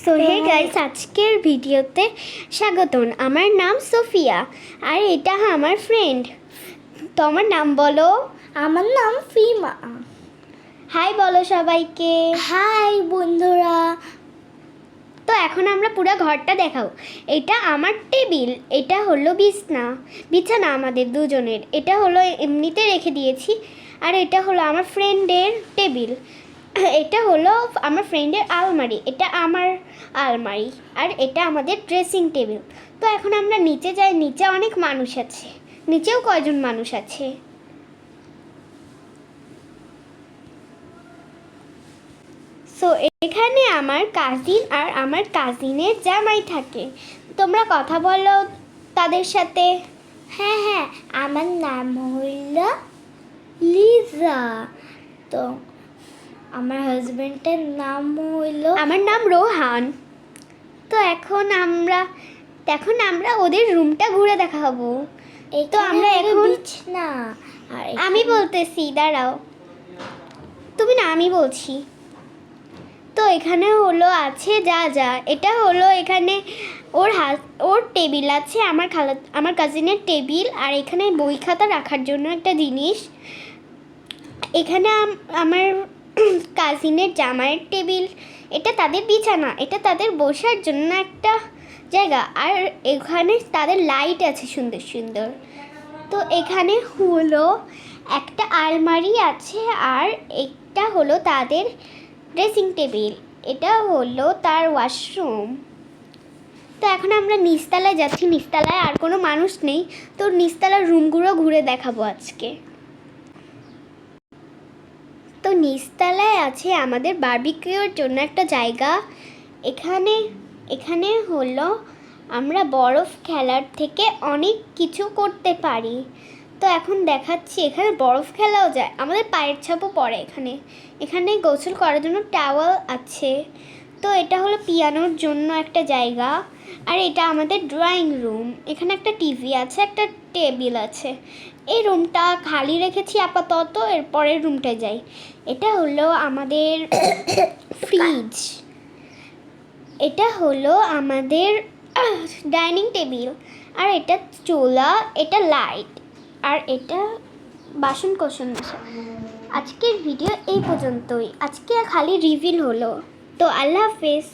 So hey guys, আজকের ভিডিওতে স্বাগতম। আমার নাম সোফিয়া আর এটা আমার ফ্রেন্ড। তোমার নাম বলো? আমার নাম ফিমা। হাই বলো সবাইকে। হাই বন্ধুরা। তো এখন আমরা পুরো ঘরটা দেখাবো। এটা আমার টেবিল, এটা হলো বিছানা আমাদের দুজনের। এটা হলো এমনিতে রেখে দিয়েছি। আর এটা হলো আমার ফ্রেন্ডের টেবিল। এটা হলো আমার ফ্রেন্ডের আলমারি, এটা আমার আলমারি। আর এটা আমাদের ড্রেসিং টেবিল। তো এখন আমরা নিচে যাই। নিচে অনেক মানুষ আছে। নিচেও কয়জন মানুষ আছে? সো এখানে আমার কাজিন আর আমার কাজিনের জামাই থাকে। তোমরা কথা বলো তাদের সাথে। হ্যাঁ, আমার নাম হইল লিজা। তো আমার হাজবেন্ডের নাম হইল, আমার নাম রোহান। তো এখন আমরা ওদের রুমটা ঘুরে দেখাবো। তো আমরা এখন বিছনা। আর আমি বলতেছি, দাঁড়াও। তুমি না, আমি বলছি। তো এখানে হলো আছে যা এটা হলো এখানে ওর টেবিল আছে, আমার কাজিনের টেবিল। আর এখানে বই খাতা রাখার জন্য একটা জিনিস। এখানে আমার কাজিনের জামাইয়ের টেবিল। এটা তাদের বিছানা, এটা তাদের বসার জন্য একটা জায়গা। আর এখানে তাদের লাইট আছে সুন্দর সুন্দর। তো এখানে হলো একটা আলমারি আছে। আর এটা হলো তাদের ড্রেসিং টেবিল, এটা হলো তার ওয়াশরুম। তো এখন আমরা নিচতলায় যাচ্ছি। নিচতলায় আর কোনো মানুষ নেই। তো নিচতলার রুমগুলো ঘুরে দেখাবো আজকে। তো নিচতলায় আছে আমাদের বারবিকিউর জন্য একটা জায়গা। এখানে হলো আমরা বরফ খেলার থেকে অনেক কিছু করতে পারি। তো এখন দেখাচ্ছি, এখানে বরফ খেলাও যায়, আমাদের পায়ের ছাপও পড়ে এখানে গোসল করার জন্য টাওয়েল আছে। তো এটা হলো পিয়ানোর জন্য একটা জায়গা। আর এটা আমাদের ড্রয়িং রুম। এখানে একটা টিভি আছে, একটা টেবিল আছে। এই রুমটা খালি রেখেছি আপাতত, এরপরের রুমটায় যাই। এটা হলো আমাদের ফ্রিজ। এটা হলো আমাদের ডাইনিং টেবিল। আর এটা চুলা, এটা লাইট, আর এটা বাসন কোসন। আজকের ভিডিও এই পর্যন্তই। আজকে খালি রিভিল হলো। তো আল্লাহ হাফেজ।